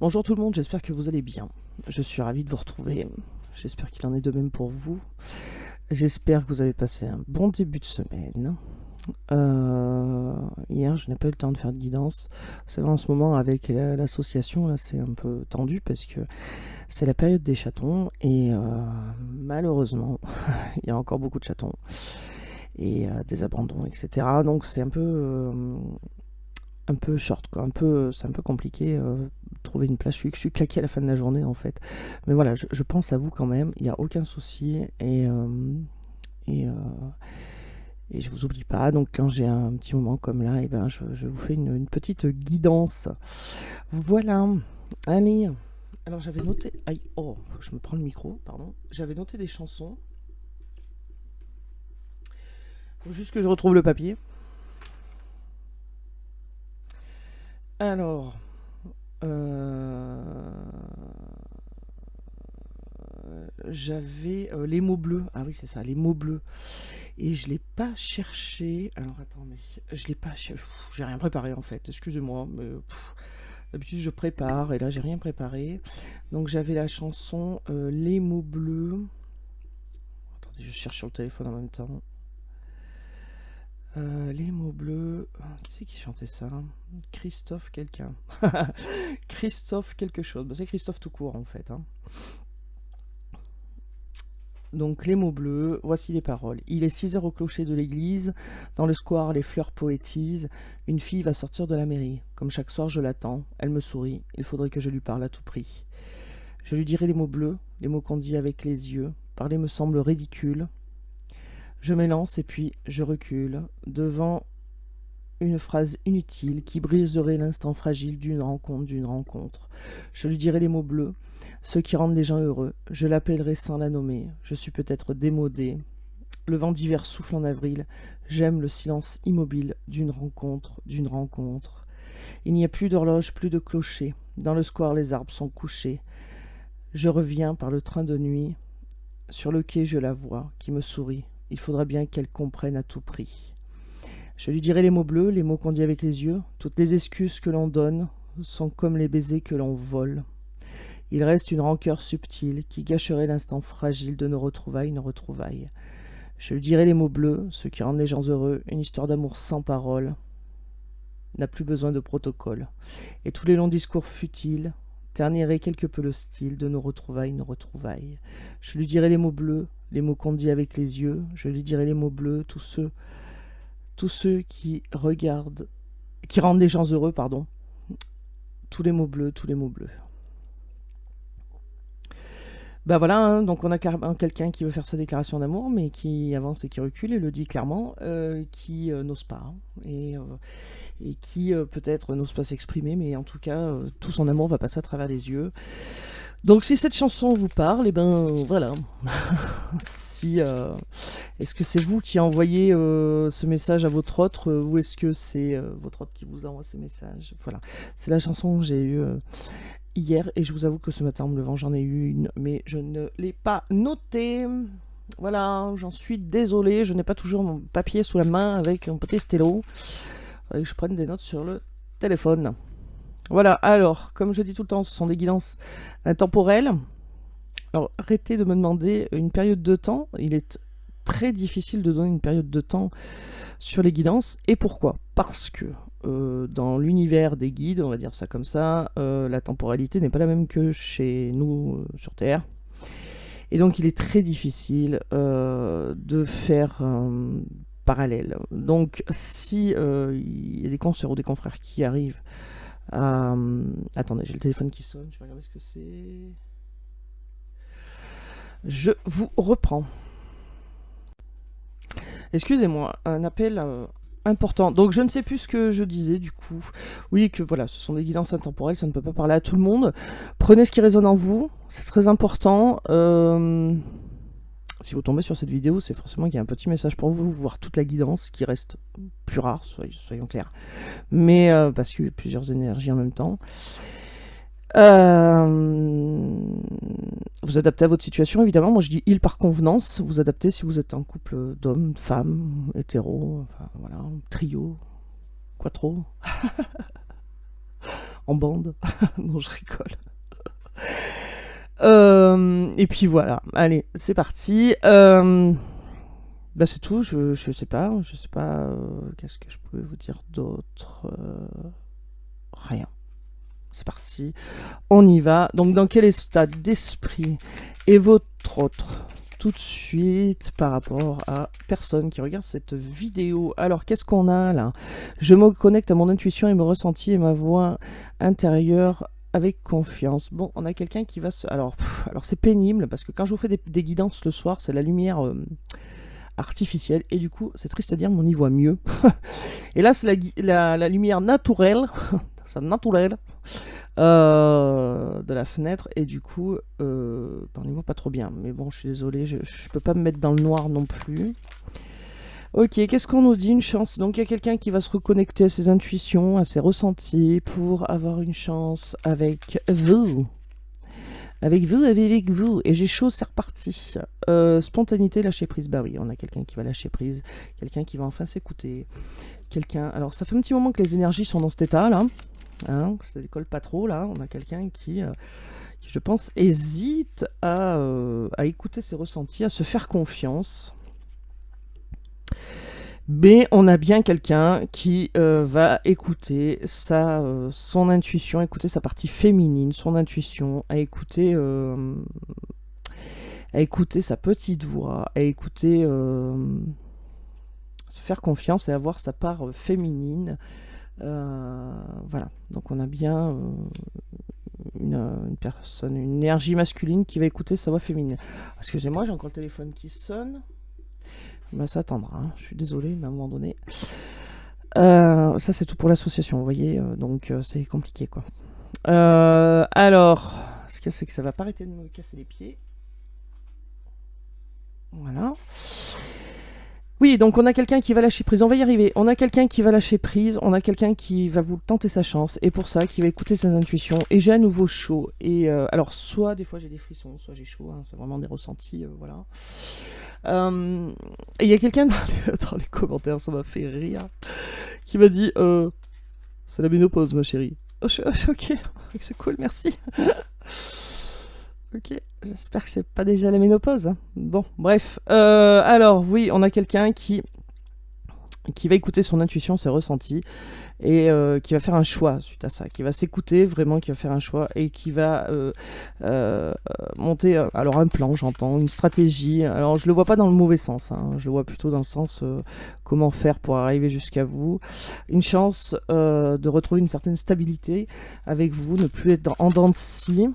Bonjour tout le monde, j'espère que vous allez bien. Je suis ravi de vous retrouver. J'espère qu'il en est de même pour vous. J'espère que vous avez passé un bon début de semaine. Hier, je n'ai pas eu le temps de faire de guidance. C'est vrai, en ce moment, avec l'association, là, c'est un peu tendu parce que c'est la période des chatons et malheureusement, il y a encore beaucoup de chatons et des abandons, etc. Donc c'est un peu short, quoi. C'est un peu compliqué trouver une place. Je suis claqué à la fin de la journée en fait. Mais voilà, je pense à vous quand même. Il n'y a aucun souci et, euh, et je vous oublie pas. Donc quand j'ai un petit moment comme là, et ben je vous fais une petite guidance. Voilà. Allez. Alors j'avais noté. Aïe, oh, je me prends le micro, pardon. J'avais noté des chansons. Faut juste que je retrouve le papier. Alors. Euh, J'avais les mots bleus. Ah oui, c'est ça, les mots bleus. Et je l'ai pas cherché. Alors attendez, je l'ai pas cherché. J'ai rien préparé en fait. Excusez-moi, mais d'habitude je prépare et là j'ai rien préparé. Donc j'avais la chanson Les mots bleus. Attendez, je cherche sur le téléphone en même temps. Les mots bleus. Qui c'est qui chantait ça? Christophe quelqu'un. Christophe quelque chose. Bah, c'est Christophe tout court en fait, hein. Donc les mots bleus, voici les paroles. Il est 6 heures au clocher de l'église, dans le square les fleurs poétisent, une fille va sortir de la mairie. Comme chaque soir je l'attends, elle me sourit, il faudrait que je lui parle à tout prix. Je lui dirai les mots bleus, les mots qu'on dit avec les yeux, parler me semble ridicule. Je m'élance et puis je recule, devant une phrase inutile qui briserait l'instant fragile d'une rencontre. Je lui dirai les mots bleus, ceux qui rendent les gens heureux. Je l'appellerai sans la nommer. Je suis peut-être démodé. Le vent d'hiver souffle en avril. J'aime le silence immobile d'une rencontre, d'une rencontre. Il n'y a plus d'horloge, plus de clocher. Dans le square, les arbres sont couchés. Je reviens par le train de nuit. Sur le quai, je la vois, qui me sourit. Il faudra bien qu'elle comprenne à tout prix. Je lui dirai les mots bleus, les mots qu'on dit avec les yeux. Toutes les excuses que l'on donne sont comme les baisers que l'on vole. Il reste une rancœur subtile qui gâcherait l'instant fragile de nos retrouvailles. Je lui dirai les mots bleus, ceux qui rendent les gens heureux, une histoire d'amour sans parole, n'a plus besoin de protocole. Et tous les longs discours futiles terniraient quelque peu le style de nos retrouvailles. Je lui dirai les mots bleus, les mots qu'on dit avec les yeux. Je lui dirai les mots bleus, tous ceux qui regardent, qui rendent les gens heureux, pardon. Tous les mots bleus, tous les mots bleus. Bah voilà, hein, donc on a quelqu'un qui veut faire sa déclaration d'amour, mais qui avance et qui recule et le dit clairement, qui n'ose pas, hein, et qui peut-être n'ose pas s'exprimer, mais en tout cas, tout son amour va passer à travers les yeux. Donc si cette chanson vous parle, et ben voilà. Si, est-ce que c'est vous qui envoyez ce message à votre autre, ou est-ce que c'est votre autre qui vous envoie ces messages? Voilà, c'est la chanson que j'ai eue hier, et je vous avoue que ce matin en me levant j'en ai eu une, mais je ne l'ai pas notée. Voilà, j'en suis désolée, je n'ai pas toujours mon papier sous la main avec un petit stylo. Que je prenne des notes sur le téléphone. Voilà, alors, comme je dis tout le temps, ce sont des guidances intemporelles. Alors, arrêtez de me demander une période de temps. Il est très difficile de donner une période de temps sur les guidances. Et pourquoi? Parce que dans l'univers des guides, on va dire ça comme ça, la temporalité n'est pas la même que chez nous sur Terre. Et donc il est très difficile de faire un parallèle. Donc si il y a des consoeurs ou des confrères qui arrivent à... attendez, j'ai le téléphone qui sonne, je vais regarder ce que c'est. Je vous reprends. Excusez-moi, un appel important. Donc je ne sais plus ce que je disais du coup. Oui, que voilà, ce sont des guidances intemporelles, ça ne peut pas parler à tout le monde. Prenez ce qui résonne en vous, c'est très important. Si vous tombez sur cette vidéo, c'est forcément qu'il y a un petit message pour vous, voire toute la guidance qui reste plus rare, soyons clairs. Mais parce qu'il y a plusieurs énergies en même temps. Vous adaptez à votre situation, évidemment. Moi, je dis il par convenance. Vous adaptez si vous êtes un couple d'hommes, de femmes, hétéro, enfin voilà, trio, quattro. en bande. Non, je rigole. Et puis voilà, allez, c'est parti. Bah c'est tout, je sais pas, qu'est-ce que je pouvais vous dire d'autre. Rien. C'est parti, on y va. Donc dans quel état d'esprit est votre autre tout de suite par rapport à personne qui regarde cette vidéo? Alors qu'est-ce qu'on a là? Je me connecte à mon intuition et me ressenti et ma voix intérieure avec confiance. Bon, on a quelqu'un qui va se... Alors c'est pénible parce que quand je vous fais des guidances le soir, c'est la lumière artificielle et du coup, c'est triste à dire, mais on y voit mieux. Et là, c'est la lumière naturelle, ça naturelle, de la fenêtre et du coup, on n'y voit pas trop bien. Mais bon, je suis désolé, je peux pas me mettre dans le noir non plus. Ok, qu'est-ce qu'on nous dit? Une chance. Donc il y a quelqu'un qui va se reconnecter à ses intuitions, à ses ressentis pour avoir une chance avec vous. Avec vous. Et j'ai chaud, c'est reparti. Spontanéité, lâcher prise. Bah oui, on a quelqu'un qui va lâcher prise. Quelqu'un qui va enfin s'écouter. Quelqu'un... Alors ça fait un petit moment que les énergies sont dans cet état là. Hein, ça décolle pas trop là. On a quelqu'un qui, je pense, hésite à écouter ses ressentis, à se faire confiance. Mais on a bien quelqu'un qui va écouter son intuition, écouter sa partie féminine, son intuition, à écouter sa petite voix, à écouter, se faire confiance et avoir sa part féminine. Voilà, donc on a bien une personne, une énergie masculine qui va écouter sa voix féminine. Excusez-moi, j'ai encore le téléphone qui sonne. Bah, ça attendra, hein. Je suis désolé, mais à un moment donné... ça, c'est tout pour l'association, vous voyez, donc c'est compliqué, quoi. Alors, ce qu'il y a, c'est que ça va pas arrêter de me casser les pieds. Voilà. Oui, donc on a quelqu'un qui va lâcher prise, on va y arriver. On a quelqu'un qui va lâcher prise, on a quelqu'un qui va vous tenter sa chance, et pour ça, qui va écouter ses intuitions. Et j'ai à nouveau chaud. Et alors, soit des fois j'ai des frissons, soit j'ai chaud, hein, c'est vraiment des ressentis, voilà. Et il y a quelqu'un dans les commentaires, ça m'a fait rire, qui m'a dit c'est la ménopause, ma chérie. Oh, ok, c'est cool, merci. Ok, j'espère que c'est pas déjà la ménopause. Hein. Bon, bref. Alors, oui, on a quelqu'un qui va écouter son intuition, ses ressentis, et qui va faire un choix suite à ça, qui va s'écouter vraiment, qui va faire un choix, et qui va monter alors un plan, j'entends, une stratégie. Alors, je le vois pas dans le mauvais sens, hein, je le vois plutôt dans le sens comment faire pour arriver jusqu'à vous. Une chance de retrouver une certaine stabilité avec vous, ne plus être en dents de scie.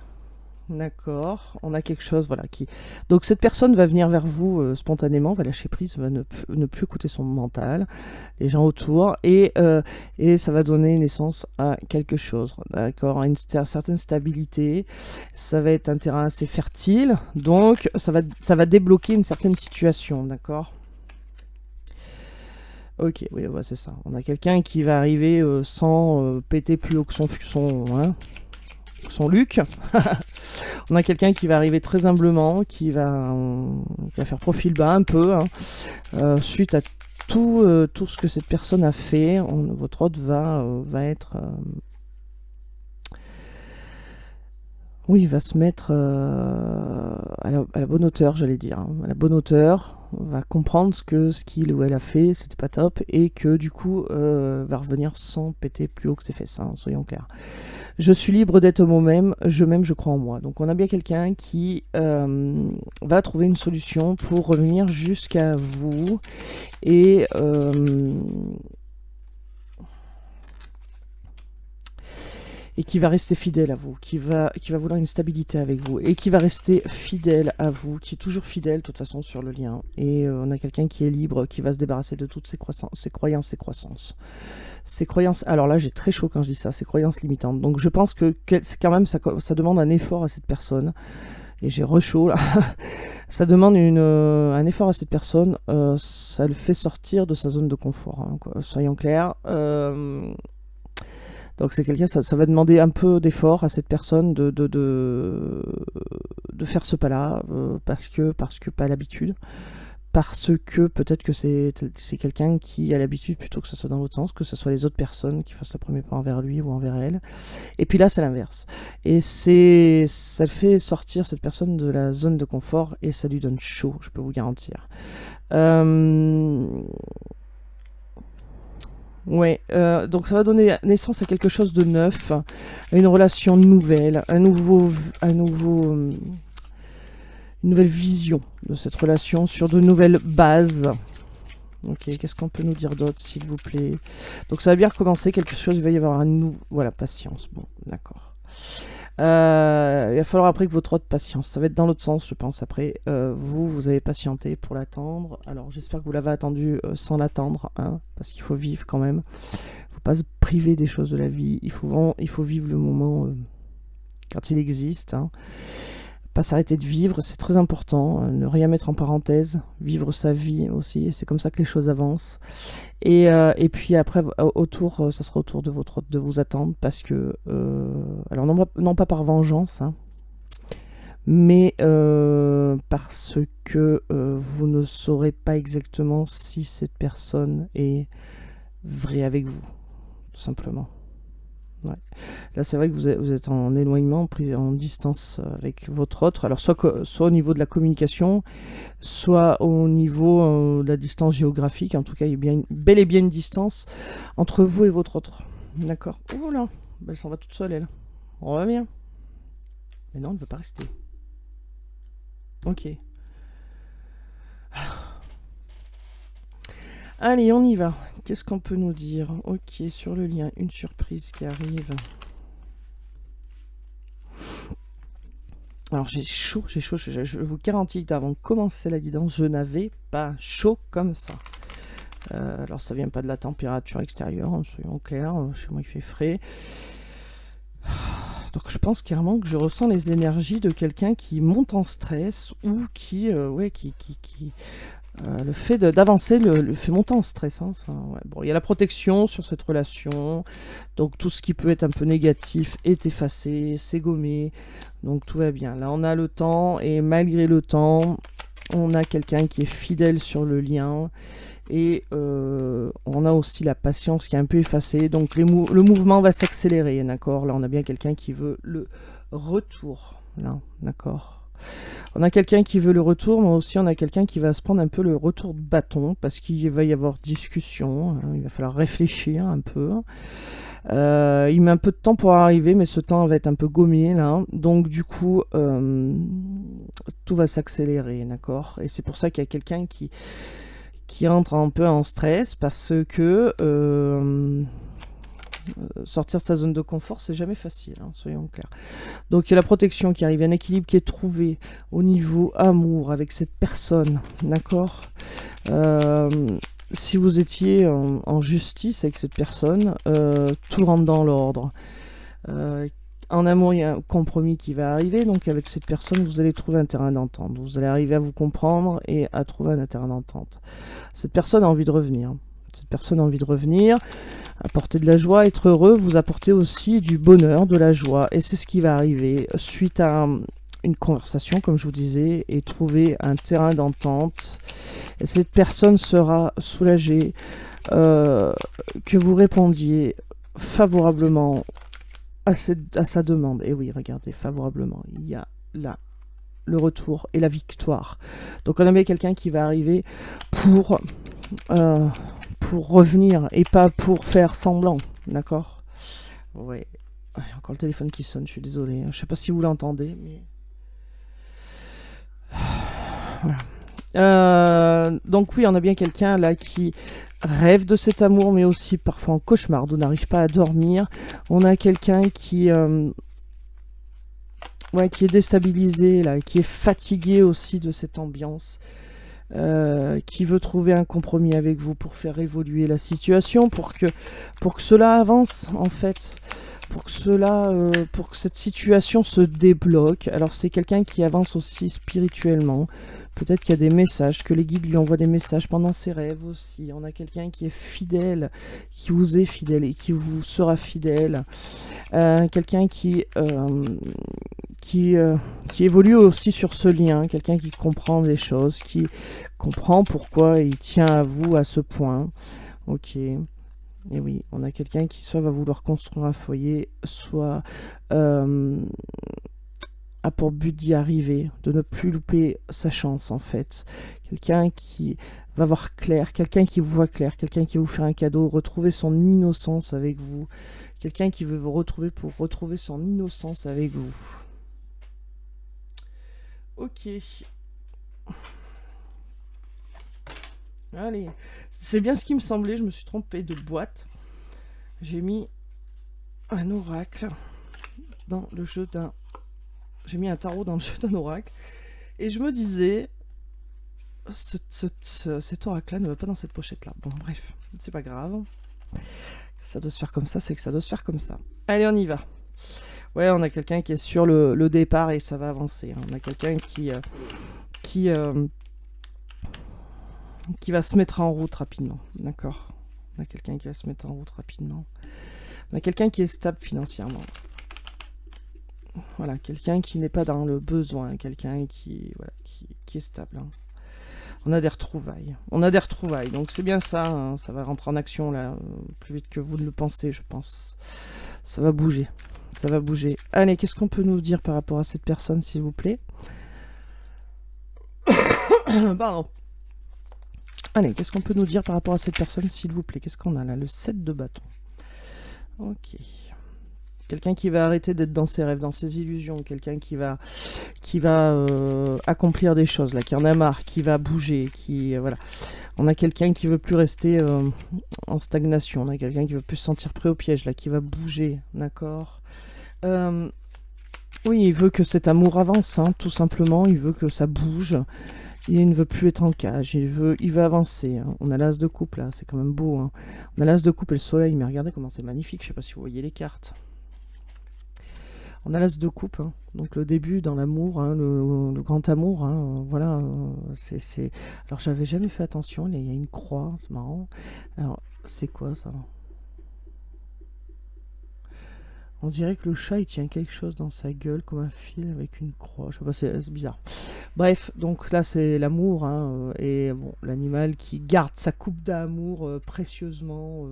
D'accord, on a quelque chose, voilà, qui... Donc cette personne va venir vers vous spontanément, va lâcher prise, va ne plus écouter son mental, les gens autour, et ça va donner naissance à quelque chose, d'accord, à une certaine stabilité, ça va être un terrain assez fertile, donc ça va débloquer une certaine situation, d'accord. Ok, oui, ouais, c'est ça, on a quelqu'un qui va arriver sans péter plus haut que son Luc. On a quelqu'un qui va arriver très humblement, qui va faire profil bas un peu, hein. Suite à tout ce que cette personne a fait, votre hôte va être... oui, il va se mettre à la bonne hauteur, j'allais dire, hein, à la bonne hauteur. On va comprendre ce qu'il ou elle a fait, c'était pas top, et que du coup va revenir sans péter plus haut que ses fesses, hein, soyons clairs. Je suis libre d'être moi-même, je crois en moi. Donc on a bien quelqu'un qui va trouver une solution pour revenir jusqu'à vous et qui va rester fidèle à vous, qui va vouloir une stabilité avec vous, et qui va rester fidèle à vous, qui est toujours fidèle de toute façon sur le lien. Et on a quelqu'un qui est libre, qui va se débarrasser de toutes ses croyances, ses croyances, alors là j'ai très chaud quand je dis ça, ses croyances limitantes. Donc je pense que c'est quand même, ça demande un effort à cette personne, et j'ai re-chaud là, ça demande un effort à cette personne, ça le fait sortir de sa zone de confort, hein, quoi, soyons clairs. Donc c'est quelqu'un, ça va demander un peu d'effort à cette personne de faire ce pas-là, parce que pas l'habitude, parce que peut-être que c'est quelqu'un qui a l'habitude plutôt que ce soit dans l'autre sens, que ce soit les autres personnes qui fassent le premier pas envers lui ou envers elle. Et puis là, c'est l'inverse. Et ça le fait sortir cette personne de la zone de confort et ça lui donne chaud, je peux vous garantir. Ouais, donc ça va donner naissance à quelque chose de neuf, à une relation nouvelle, une nouvelle vision de cette relation sur de nouvelles bases. Ok, qu'est-ce qu'on peut nous dire d'autre, s'il vous plaît? Donc ça va bien recommencer quelque chose, il va y avoir un nouveau... Voilà, patience, bon, d'accord. Il va falloir après que votre autre patience, ça va être dans l'autre sens, je pense, après. Vous avez patienté pour l'attendre. Alors j'espère que vous l'avez attendu sans l'attendre, hein, parce qu'il faut vivre quand même. Il ne faut pas se priver des choses de la vie, il faut vivre le moment quand il existe, hein. Pas s'arrêter de vivre, c'est très important, ne rien mettre en parenthèse, vivre sa vie aussi, c'est comme ça que les choses avancent. Et puis après, ça sera autour de votre de vous attendre, parce que, alors non pas par vengeance, hein, mais parce que vous ne saurez pas exactement si cette personne est vraie avec vous, tout simplement. Ouais. Là, c'est vrai que vous êtes en éloignement, pris en distance avec votre autre. Alors, soit au niveau de la communication, soit au niveau de la distance géographique. En tout cas, il y a bel et bien une distance entre vous et votre autre. D'accord. Oh là, elle s'en va toute seule, elle. On va bien. Mais non, elle ne veut pas rester. Ok. Allez, on y va. Qu'est-ce qu'on peut nous dire? Ok, sur le lien, une surprise qui arrive. Alors j'ai chaud, je vous garantis qu'avant de commencer la guidance, je n'avais pas chaud comme ça. Alors ça vient pas de la température extérieure, hein, soyons clairs, chez moi il fait frais. Donc je pense clairement que je ressens les énergies de quelqu'un qui monte en stress ou qui le fait d'avancer le fait monter en stress. Hein, ça, ouais. Bon, il y a la protection sur cette relation, donc tout ce qui peut être un peu négatif est effacé, c'est gommé, donc tout va bien. Là, on a le temps, et malgré le temps, on a quelqu'un qui est fidèle sur le lien, et on a aussi la patience qui est un peu effacée, donc le mouvement va s'accélérer, d'accord? Là, on a bien quelqu'un qui veut le retour, là, d'accord? On a quelqu'un qui veut le retour, mais aussi on a quelqu'un qui va se prendre un peu le retour de bâton, parce qu'il va y avoir discussion, hein, il va falloir réfléchir un peu. Il met un peu de temps pour arriver, mais ce temps va être un peu gommé là, donc du coup tout va s'accélérer, d'accord? Et c'est pour ça qu'il y a quelqu'un qui entre un peu en stress, parce que sortir de sa zone de confort, c'est jamais facile, hein, soyons clairs. Donc il y a la protection qui arrive, un équilibre qui est trouvé au niveau amour avec cette personne, d'accord? Si vous étiez en justice avec cette personne, tout rentre dans l'ordre. En amour, il y a un compromis qui va arriver, donc avec cette personne, vous allez trouver un terrain d'entente. Vous allez arriver à vous comprendre et à trouver un terrain d'entente. Cette personne a envie de revenir. Cette personne a envie de revenir, apporter de la joie, être heureux, vous apporter aussi du bonheur, de la joie. Et c'est ce qui va arriver suite à une conversation, comme je vous disais, et trouver un terrain d'entente. Et cette personne sera soulagée que vous répondiez favorablement à sa demande. Et oui, regardez, favorablement, il y a là le retour et la victoire. Donc on a bien quelqu'un qui va arriver pour revenir et pas pour faire semblant, d'accord? Ouais. J'ai encore le téléphone qui sonne, je suis désolé. Je sais pas si vous l'entendez, mais... Voilà. Donc oui, on a bien quelqu'un là qui rêve de cet amour, mais aussi parfois en cauchemar, on n'arrive pas à dormir. On a quelqu'un qui est déstabilisé, là, qui est fatigué aussi de cette ambiance. Qui veut trouver un compromis avec vous pour faire évoluer la situation, pour que cela avance en fait, pour que cette situation se débloque. Alors c'est quelqu'un qui avance aussi spirituellement, peut-être qu'il y a des messages, que les guides lui envoient des messages pendant ses rêves aussi. On a quelqu'un qui est fidèle, qui vous est fidèle et qui vous sera fidèle, quelqu'un qui qui évolue aussi sur ce lien, quelqu'un qui comprend des choses, qui comprend pourquoi il tient à vous à ce point. Ok. Et oui, on a quelqu'un qui soit va vouloir construire un foyer, soit a pour but d'y arriver, de ne plus louper sa chance en fait. Quelqu'un qui va voir clair, quelqu'un qui vous voit clair, quelqu'un qui va vous faire un cadeau, retrouver son innocence avec vous. Quelqu'un qui veut vous retrouver pour retrouver son innocence avec vous. Ok. Allez. C'est bien ce qui me semblait, je me suis trompée de boîte. J'ai mis un oracle dans le jeu d'un... J'ai mis un tarot dans le jeu d'un oracle. Et je me disais... cet oracle-là ne va pas dans cette pochette-là. Bon, bref, c'est pas grave. Ça doit se faire comme ça, c'est que ça doit se faire comme ça. Allez, on y va. Ouais, on a quelqu'un qui est sur le départ et ça va avancer. On a quelqu'un qui va se mettre en route rapidement. D'accord. On a quelqu'un qui va se mettre en route rapidement. On a quelqu'un qui est stable financièrement. Voilà, quelqu'un qui n'est pas dans le besoin. Quelqu'un qui est stable. Hein. On a des retrouvailles. On a des retrouvailles. Donc c'est bien ça. Hein. Ça va rentrer en action là. Plus vite que vous ne le pensez, je pense. Ça va bouger. Ça va bouger. Allez, qu'est-ce qu'on peut nous dire par rapport à cette personne, s'il vous plaît? Pardon. Allez, qu'est-ce qu'on peut nous dire par rapport à cette personne, s'il vous plaît? Qu'est-ce qu'on a là? Le 7 de bâton. Ok. Quelqu'un qui va arrêter d'être dans ses rêves, dans ses illusions. Quelqu'un qui va accomplir des choses, là, qui en a marre, qui va bouger, voilà. On a quelqu'un qui veut plus rester en stagnation. On a quelqu'un qui veut plus se sentir prêt au piège, là, qui va bouger, d'accord. Oui, il veut que cet amour avance, hein, tout simplement. Il veut que ça bouge. Il ne veut plus être en cage. Il veut avancer. Hein. On a l'as de coupe, là. C'est quand même beau. Hein. On a l'as de coupe et le soleil. Mais regardez comment c'est magnifique. Je ne sais pas si vous voyez les cartes. On a l'as de coupe, hein. Donc le début dans l'amour, hein, le grand amour, hein, voilà, c'est... Alors j'avais jamais fait attention, il y a une croix, c'est marrant. Alors, c'est quoi ça? On dirait que le chat, il tient quelque chose dans sa gueule, comme un fil avec une croix, je sais pas, c'est bizarre. Bref, donc là c'est l'amour, hein, et bon, l'animal qui garde sa coupe d'amour précieusement...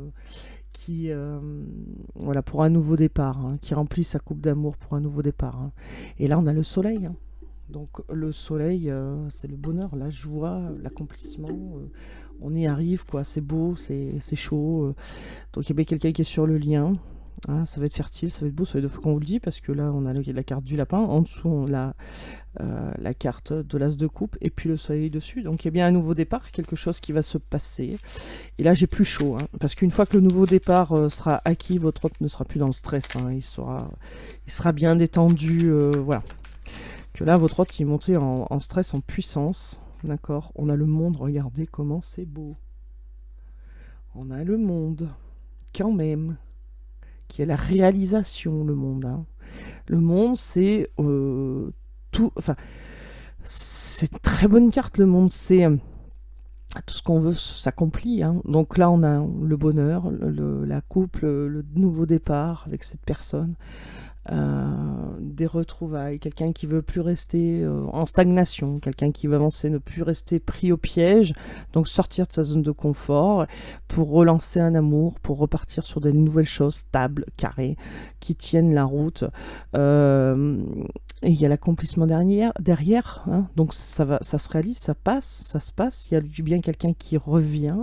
qui voilà, pour un nouveau départ, hein, qui remplit sa coupe d'amour pour un nouveau départ. Hein. Et là, on a le soleil. Hein. Donc le soleil, c'est le bonheur, la joie, l'accomplissement. On y arrive, quoi. C'est beau, c'est chaud. Donc il y a bien quelqu'un qui est sur le lien. Hein, ça va être fertile, ça va être beau, ça va être deux fois qu'on vous le dit, parce que là, on a la carte du lapin. En dessous, on a la carte de l'as de coupe, et puis le soleil dessus. Donc il y a bien un nouveau départ, quelque chose qui va se passer. Et là, j'ai plus chaud, hein, parce qu'une fois que le nouveau départ sera acquis, votre hôte ne sera plus dans le stress. Hein, il sera bien détendu, voilà. Que là, votre hôte, il est monté en stress, en puissance. D'accord. On a le monde, regardez comment c'est beau. On a le monde, quand même, qui est la réalisation, le monde. Hein. Le monde, c'est tout... Enfin, c'est une très bonne carte, le monde, c'est... tout ce qu'on veut s'accomplit. Hein. Donc là, on a le bonheur, la couple, le nouveau départ avec cette personne, des retrouvailles, quelqu'un qui veut plus rester en stagnation, quelqu'un qui veut avancer, ne plus rester pris au piège, donc sortir de sa zone de confort pour relancer un amour, pour repartir sur des nouvelles choses stables, carrées, qui tiennent la route. Et il y a l'accomplissement derrière, hein. Donc ça se réalise, ça se passe. Il y a bien quelqu'un qui revient,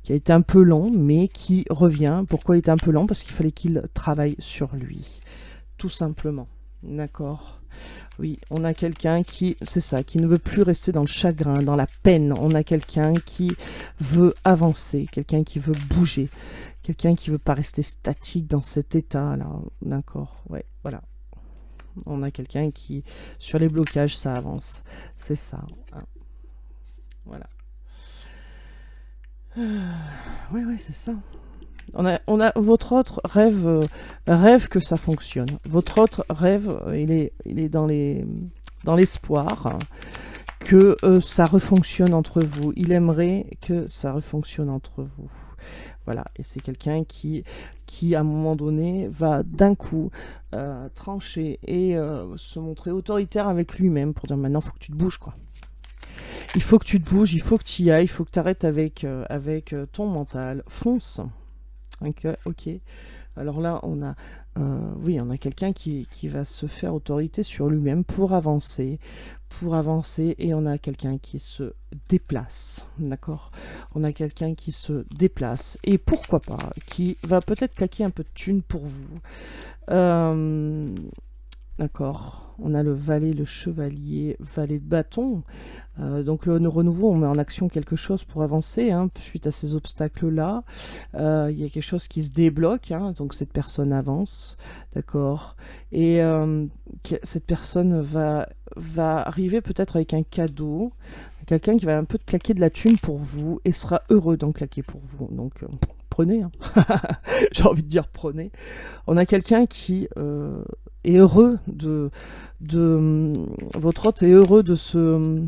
qui a été un peu lent, mais qui revient. Pourquoi il était un peu lent? Parce qu'il fallait qu'il travaille sur lui, tout simplement. D'accord? Oui, on a quelqu'un qui, c'est ça, qui ne veut plus rester dans le chagrin, dans la peine. On a quelqu'un qui veut avancer, quelqu'un qui veut bouger, quelqu'un qui veut pas rester statique dans cet état-là. D'accord? Ouais, voilà. On a quelqu'un qui, sur les blocages, ça avance. C'est ça. Hein. Voilà. Ouais, c'est ça. On a votre autre rêve que ça fonctionne. Votre autre rêve, il est dans l'espoir que ça refonctionne entre vous. Il aimerait que ça refonctionne entre vous. Voilà, et c'est quelqu'un qui, à un moment donné, va d'un coup trancher et se montrer autoritaire avec lui-même pour dire maintenant, il faut que tu te bouges, quoi. Il faut que tu te bouges, il faut que tu y ailles, il faut que tu arrêtes avec ton mental. Fonce. Ok. Alors là, oui, on a quelqu'un qui va se faire autorité sur lui-même pour avancer, et on a quelqu'un qui se déplace, d'accord? On a quelqu'un qui se déplace, et pourquoi pas, qui va peut-être claquer un peu de thunes pour vous. D'accord. On a le valet, le chevalier, valet de bâton. Donc le renouveau, on met en action quelque chose pour avancer, hein, suite à ces obstacles-là. Il y a quelque chose qui se débloque, hein, donc cette personne avance, d'accord. Et cette personne va arriver peut-être avec un cadeau, quelqu'un qui va un peu te claquer de la thune pour vous et sera heureux d'en claquer pour vous. Donc prenez, hein. J'ai envie de dire prenez. On a quelqu'un qui est heureux votre hôte est heureux de se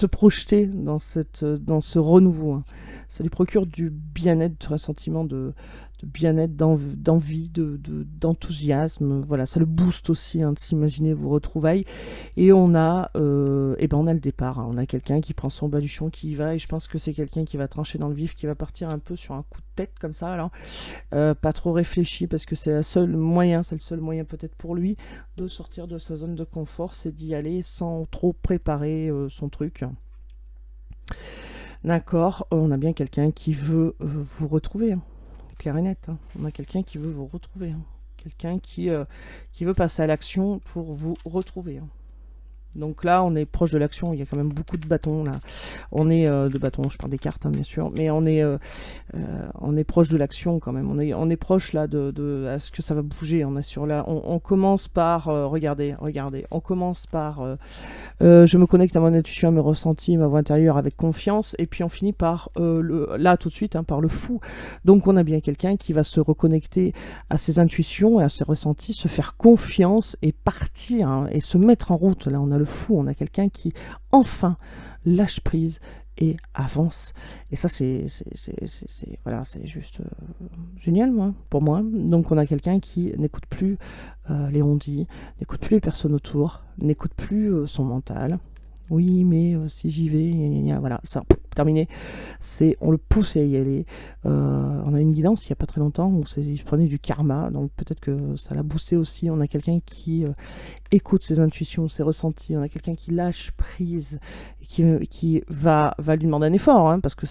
projeter dans ce renouveau, hein. Ça lui procure du bien-être, un sentiment de bien-être, d'envie, d'enthousiasme. Voilà, ça le booste aussi, hein, de s'imaginer vos retrouvailles. Et on a le départ, hein. On a quelqu'un qui prend son baluchon, qui y va, et je pense que c'est quelqu'un qui va trancher dans le vif, qui va partir un peu sur un coup de tête comme ça, alors pas trop réfléchi, parce que c'est le seul moyen peut-être pour lui de sortir de sa zone de confort, c'est d'y aller sans trop préparer son truc. D'accord, on a bien quelqu'un qui veut vous retrouver, hein. Clair et net, hein. On a quelqu'un qui veut vous retrouver, hein. Quelqu'un qui veut passer à l'action pour vous retrouver, hein. Donc là, on est proche de l'action. Il y a quand même beaucoup de bâtons là. On est de bâtons, je parle des cartes, hein, bien sûr, mais on est proche de l'action quand même. On est proche là de à ce que ça va bouger. On est sur là. On commence par regardez. On commence par je me connecte à mon intuition, à mes ressentis, ma voix intérieure avec confiance, et puis on finit par là tout de suite, hein, par le fou. Donc on a bien quelqu'un qui va se reconnecter à ses intuitions et à ses ressentis, se faire confiance et partir, hein, et se mettre en route. Là on a le fou, on a quelqu'un qui enfin lâche prise et avance. Et ça c'est voilà, c'est juste génial, pour moi. Donc on a quelqu'un qui n'écoute plus les on-dit, n'écoute plus les personnes autour, n'écoute plus son mental. Oui, mais si j'y vais, gna, gna, voilà, ça, terminé. On le pousse à y aller. On a une guidance il n'y a pas très longtemps où il prenait du karma, donc peut-être que ça l'a boosté aussi. On a quelqu'un qui écoute ses intuitions, ses ressentis. On a quelqu'un qui lâche prise, et qui va lui demander un effort, hein, parce que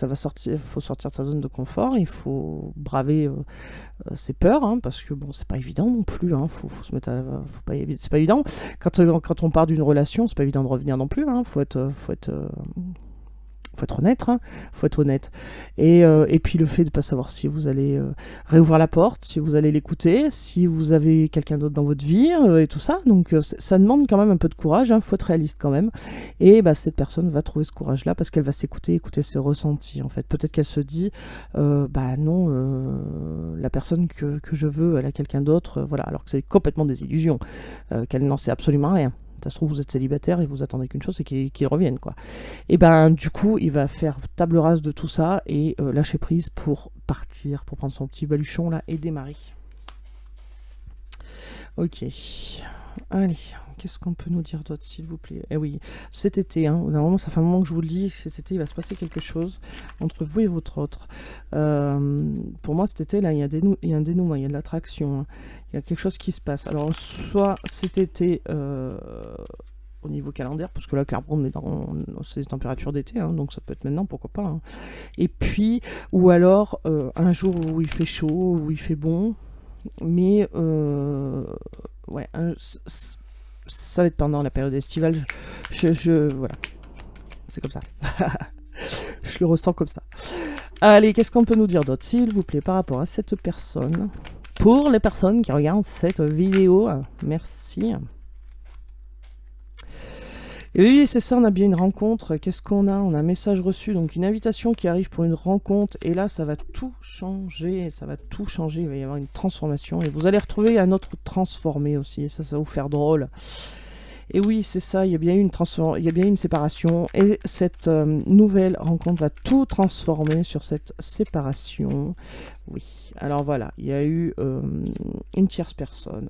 il faut sortir de sa zone de confort, il faut braver ses peurs, hein, parce que bon, c'est pas évident non plus, hein, faut se mettre c'est pas évident. Quand on part d'une relation, c'est pas évident de revenir non plus, hein, faut être honnête, hein, faut être honnête. Et puis le fait de ne pas savoir si vous allez réouvrir la porte, si vous allez l'écouter, si vous avez quelqu'un d'autre dans votre vie, et tout ça. Donc ça demande quand même un peu de courage, hein, faut être réaliste quand même. Et cette personne va trouver ce courage-là parce qu'elle va écouter ses ressentis. En fait, peut-être qu'elle se dit, non, la personne que je veux, elle a quelqu'un d'autre, voilà. Alors que c'est complètement des illusions, qu'elle n'en sait absolument rien. Ça se trouve, vous êtes célibataire et vous attendez qu'une chose, c'est qu'il revienne, quoi. Et du coup, il va faire table rase de tout ça et lâcher prise pour partir, pour prendre son petit baluchon là et démarrer. Ok. Allez, qu'est-ce qu'on peut nous dire d'autre, s'il vous plaît? Eh oui, cet été, hein, normalement, ça fait un moment que je vous le dis, cet été, il va se passer quelque chose entre vous et votre autre. Pour moi, cet été, là, il y a un dénouement, il y a de l'attraction, hein. Il y a quelque chose qui se passe. Alors, soit cet été, au niveau calendaire, parce que là, clairement, c'est des températures d'été, hein, donc ça peut être maintenant, pourquoi pas, hein. Et puis, ou alors, un jour où il fait chaud, où il fait bon, mais ouais, ça va être pendant la période estivale. Voilà, c'est comme ça. Je le ressens comme ça. Allez, qu'est-ce qu'on peut nous dire d'autre, s'il vous plaît, par rapport à cette personne? Pour les personnes qui regardent cette vidéo, merci. Et oui, c'est ça, on a bien une rencontre. Qu'est-ce qu'on a? On a un message reçu, donc une invitation qui arrive pour une rencontre. Et là, ça va tout changer. Ça va tout changer. Il va y avoir une transformation. Et vous allez retrouver un autre transformé aussi. Et ça va vous faire drôle. Et oui, c'est ça, il y a bien eu il y a bien eu une séparation. Et cette nouvelle rencontre va tout transformer sur cette séparation. Oui, alors voilà, il y a eu une tierce personne.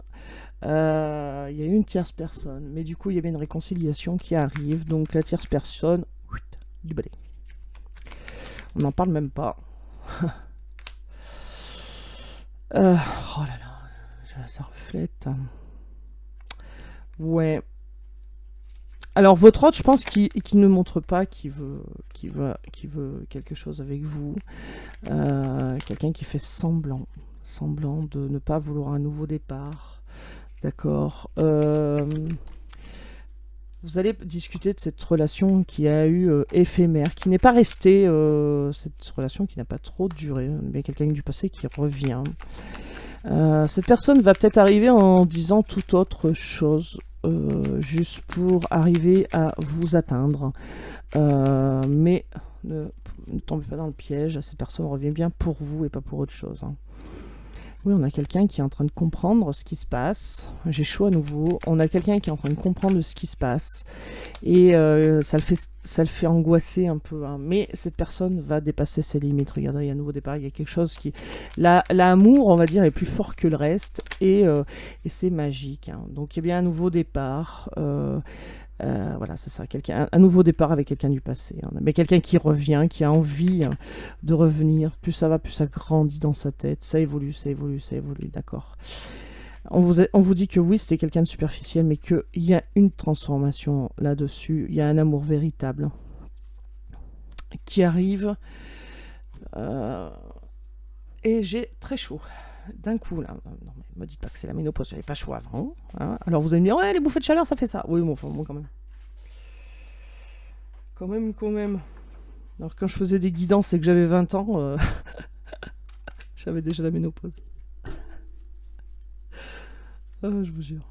Il y a eu une tierce personne, mais du coup, il y avait une réconciliation qui arrive. Donc la tierce personne, du balai. On n'en parle même pas. Oh là là, ça reflète. Ouais. Alors votre autre, je pense qu'il ne montre pas qu'il veut quelque chose avec vous. Quelqu'un qui fait semblant de ne pas vouloir un nouveau départ. D'accord. Vous allez discuter de cette relation qui a eu éphémère, qui n'est pas restée, cette relation qui n'a pas trop duré, mais quelqu'un du passé qui revient. Cette personne va peut-être arriver en disant toute autre chose, juste pour arriver à vous atteindre. Mais ne tombez pas dans le piège, cette personne revient bien pour vous et pas pour autre chose. Hein. Oui, on a quelqu'un qui est en train de comprendre ce qui se passe. J'ai chaud à nouveau. On a quelqu'un qui est en train de comprendre ce qui se passe. Et ça le fait angoisser un peu. Hein. Mais cette personne va dépasser ses limites. Regardez, il y a un nouveau départ. Il y a quelque chose qui... L'amour, on va dire, est plus fort que le reste. Et c'est magique. Hein. Donc, il y a bien un nouveau départ. Voilà, c'est ça, un nouveau départ avec quelqu'un du passé. Hein. Mais quelqu'un qui revient, qui a envie de revenir. Plus ça va, plus ça grandit dans sa tête. Ça évolue, d'accord. On vous dit que oui, c'était quelqu'un de superficiel, mais qu'il y a une transformation là-dessus. Il y a un amour véritable qui arrive. Et j'ai très chaud. D'un coup, là, non, mais me dites pas que c'est la ménopause, j'avais pas chaud avant. Hein. Alors vous allez me dire, ouais, les bouffées de chaleur, ça fait ça. Oui, bon, enfin, bon, quand même. Quand même. Alors quand je faisais des guidances et que j'avais 20 ans, j'avais déjà la ménopause. Je vous jure.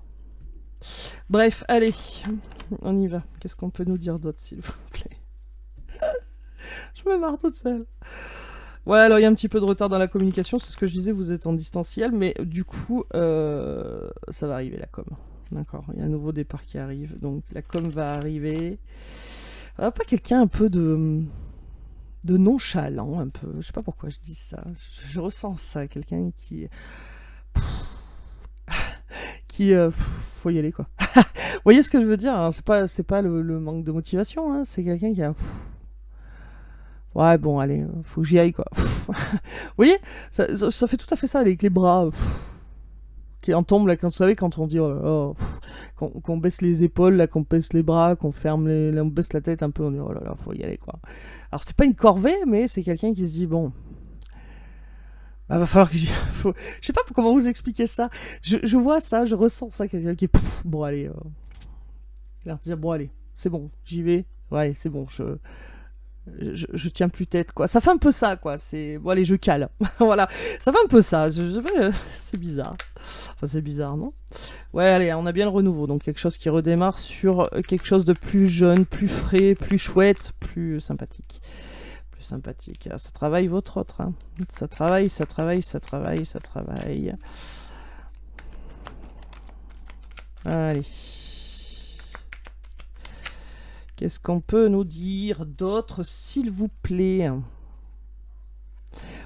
Bref, allez, on y va. Qu'est-ce qu'on peut nous dire d'autre, s'il vous plaît? Je me marre toute seule. Ouais, alors il y a un petit peu de retard dans la communication, c'est ce que je disais, vous êtes en distanciel, mais du coup, ça va arriver la com. D'accord, il y a un nouveau départ qui arrive, donc la com va arriver. Pas quelqu'un un peu de nonchalant, un peu, je sais pas pourquoi je dis ça, je ressens ça, quelqu'un qui... faut y aller, quoi. Vous voyez ce que je veux dire, hein, c'est pas le manque de motivation, hein, c'est quelqu'un qui a... Ouais, bon, allez, faut que j'y aille, quoi. Vous voyez, ça fait tout à fait ça avec les bras qui en tombent, là, quand vous savez, quand on dit, oh, qu'on baisse les épaules, là, qu'on baisse les bras, qu'on ferme on baisse la tête un peu, on dit, oh là là, faut y aller, quoi. Alors, c'est pas une corvée, mais c'est quelqu'un qui se dit, bon, bah, va falloir que je sais pas comment vous expliquer ça. Je vois ça, je ressens ça, quelqu'un qui est, bon, allez, leur dire, bon, allez, c'est bon, j'y vais, ouais, c'est bon, je tiens plus tête, quoi. Ça fait un peu ça, quoi. C'est bon, allez, je cale. Voilà, ça fait un peu ça. C'est bizarre. Enfin, c'est bizarre, non? Ouais, allez, on a bien le renouveau. Donc quelque chose qui redémarre sur quelque chose de plus jeune, plus frais, plus chouette, plus sympathique. Plus sympathique. Ça travaille votre autre. Hein. Ça travaille. Allez. Qu'est-ce qu'on peut nous dire d'autre, s'il vous plaît?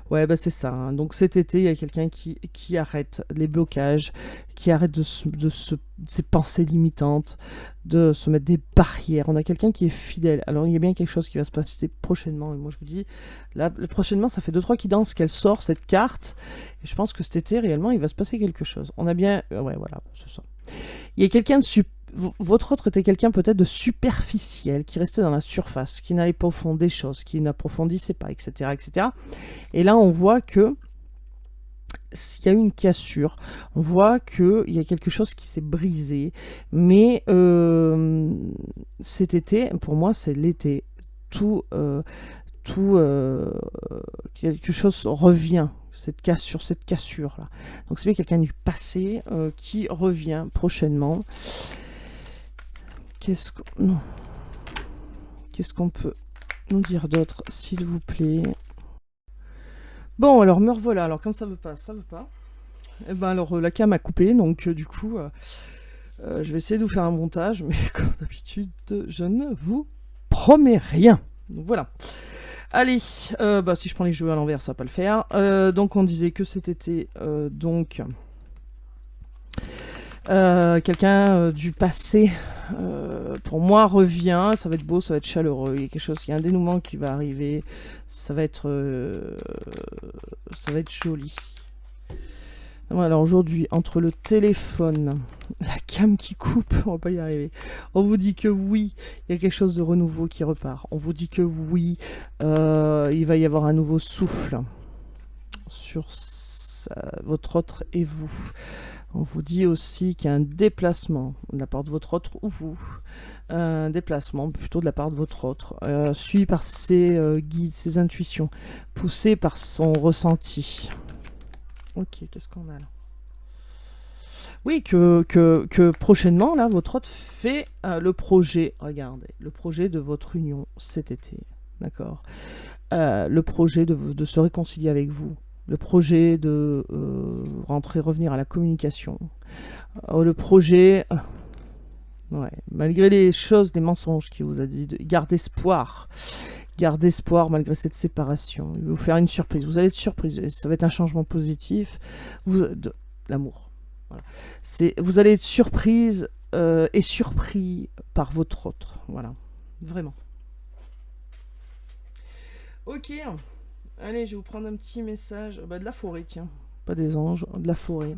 Ouais, bah c'est ça. Hein. Donc cet été, il y a quelqu'un qui arrête les blocages, qui arrête ces pensées limitantes, de se mettre des barrières. On a quelqu'un qui est fidèle. Alors il y a bien quelque chose qui va se passer prochainement. Et moi je vous dis, là, prochainement, ça fait 2-3 guidances qu'elle sort cette carte. Et je pense que cet été, réellement, il va se passer quelque chose. On a bien... ouais, voilà, c'est ça. Il y a quelqu'un de votre autre était quelqu'un peut-être de superficiel, qui restait dans la surface, qui n'allait pas au fond des choses, qui n'approfondissait pas, etc., etc. Et là, on voit que s'il y a eu une cassure, on voit qu'il y a quelque chose qui s'est brisé. Mais cet été, pour moi, c'est l'été. Quelque chose revient. Cette cassure là. Donc c'est bien quelqu'un du passé qui revient prochainement. Qu'est-ce qu'on peut nous dire d'autre, s'il vous plaît? Bon, alors me revoilà. Alors quand ça veut pas, ça veut pas. Et ben alors la cam a coupé, donc du coup, Je vais essayer de vous faire un montage, mais comme d'habitude, je ne vous promets rien. Donc voilà. Allez, si je prends les jeux à l'envers, ça va pas le faire. Donc on disait que cet été, quelqu'un du passé, pour moi, revient. Ça va être beau, ça va être chaleureux. Il y a quelque chose, il y a un dénouement qui va arriver. Ça va être joli. Alors aujourd'hui, entre le téléphone, la cam qui coupe, on va pas y arriver. On vous dit que oui, il y a quelque chose de renouveau qui repart. On vous dit que oui, il va y avoir un nouveau souffle sur votre autre et vous. On vous dit aussi qu'il y a un déplacement de la part de votre autre ou vous. Un déplacement plutôt de la part de votre autre, suivi par ses guides, ses intuitions, poussé par son ressenti. Ok, qu'est-ce qu'on a là? Oui, que prochainement, là, votre autre fait le projet, regardez, le projet de votre union cet été, d'accord? Le projet de se réconcilier avec vous, le projet de revenir à la communication, le projet, ouais, malgré les choses, les mensonges qu'il vous a dit, garde espoir. Garde espoir malgré cette séparation. Il va vous faire une surprise. Vous allez être surprise. Ça va être un changement positif. De l'amour. Voilà. Vous allez être surprise et surpris par votre autre. Voilà. Vraiment. Ok. Allez, je vais vous prendre un petit message. De la forêt, tiens. Pas des anges, de la forêt.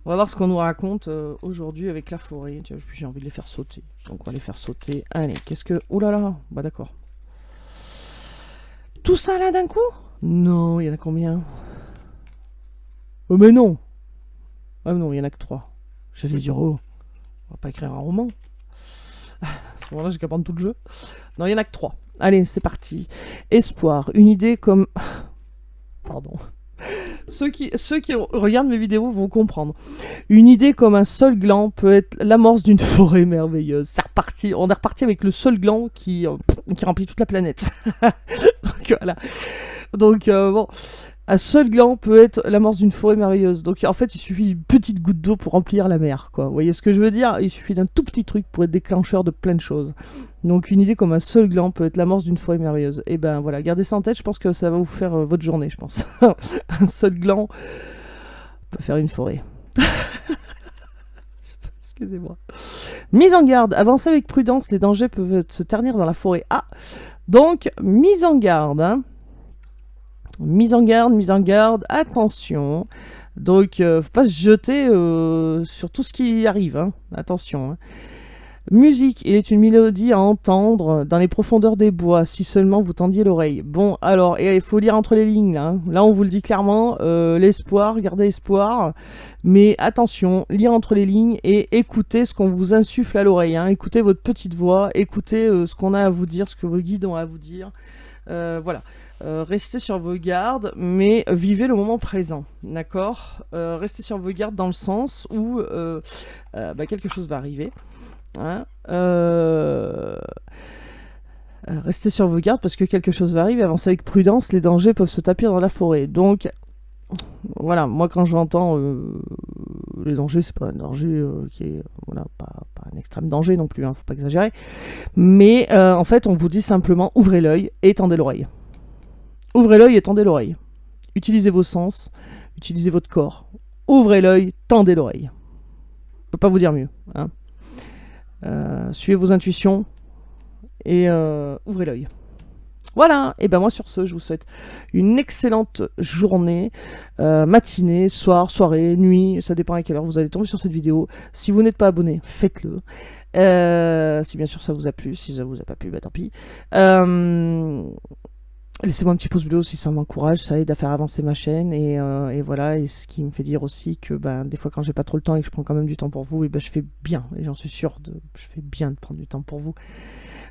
On va voir ce qu'on nous raconte aujourd'hui avec la forêt. Tiens, j'ai envie de les faire sauter. Donc on va les faire sauter. Allez, qu'est-ce que... Ouh là là. D'accord. Tout ça là d'un coup? Non, il y en a combien? Oh mais non! Ah non, il y en a que 3. J'allais dire, oh, on va pas écrire un roman. À ce moment-là, j'ai qu'à prendre tout le jeu. Non, il y en a que 3. Allez, c'est parti. Espoir, une idée comme... Pardon. Ceux qui regardent mes vidéos vont comprendre. Une idée comme un seul gland peut être l'amorce d'une forêt merveilleuse. C'est reparti. On est reparti avec le seul gland qui remplit toute la planète. Donc voilà. Donc bon, un seul gland peut être l'amorce d'une forêt merveilleuse. Donc en fait, il suffit d'une petite goutte d'eau pour remplir la mer, quoi. Vous voyez ce que je veux dire? Il suffit d'un tout petit truc pour être déclencheur de plein de choses. Donc une idée comme un seul gland peut être l'amorce d'une forêt merveilleuse. Et ben voilà, gardez ça en tête, je pense que ça va vous faire votre journée, je pense. Un seul gland peut faire une forêt. Excusez-moi. Mise en garde, avancez avec prudence, les dangers peuvent se ternir dans la forêt. Ah, donc mise en garde, hein. Mise en garde, attention. Donc, faut pas se jeter sur tout ce qui arrive, hein. Attention, hein. Musique, il est une mélodie à entendre dans les profondeurs des bois, si seulement vous tendiez l'oreille. Bon, alors, il faut lire entre les lignes, là. Hein. Là, on vous le dit clairement, l'espoir, gardez espoir. Mais attention, lire entre les lignes et écoutez ce qu'on vous insuffle à l'oreille. Hein. Écoutez votre petite voix, écoutez ce qu'on a à vous dire, ce que vos guides ont à vous dire. Voilà. Restez sur vos gardes, mais vivez le moment présent, d'accord? Restez sur vos gardes dans le sens où quelque chose va arriver. Hein, restez sur vos gardes parce que quelque chose va arriver. Avancez avec prudence, les dangers peuvent se tapir dans la forêt. Donc voilà, moi quand j'entends les dangers, c'est pas un danger qui est voilà, pas un extrême danger non plus, hein, faut pas exagérer. Mais en fait, on vous dit simplement ouvrez l'œil et tendez l'oreille. Ouvrez l'œil et tendez l'oreille. Utilisez vos sens, utilisez votre corps. Ouvrez l'œil, tendez l'oreille. Je peux pas vous dire mieux. Hein. Suivez vos intuitions et ouvrez l'œil. Voilà, et ben moi sur ce, je vous souhaite une excellente journée, matinée, soir, soirée, nuit, ça dépend à quelle heure vous allez tomber sur cette vidéo. Si vous n'êtes pas abonné, faites-le. Si bien sûr ça vous a plu, si ça vous a pas plu, bah tant pis. Laissez-moi un petit pouce bleu si ça m'encourage, ça aide à faire avancer ma chaîne et voilà, et ce qui me fait dire aussi que des fois quand j'ai pas trop le temps et que je prends quand même du temps pour vous, et je fais bien, et j'en suis sûr, je fais bien de prendre du temps pour vous.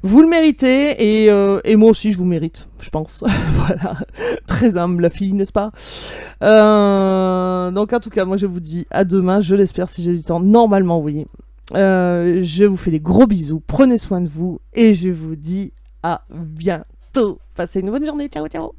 Vous le méritez et moi aussi je vous mérite, je pense. Voilà, très humble la fille, n'est-ce pas? Donc en tout cas, moi je vous dis à demain, je l'espère si j'ai du temps, normalement oui. Je vous fais des gros bisous, prenez soin de vous et je vous dis à bientôt. Passez une bonne journée, ciao ciao.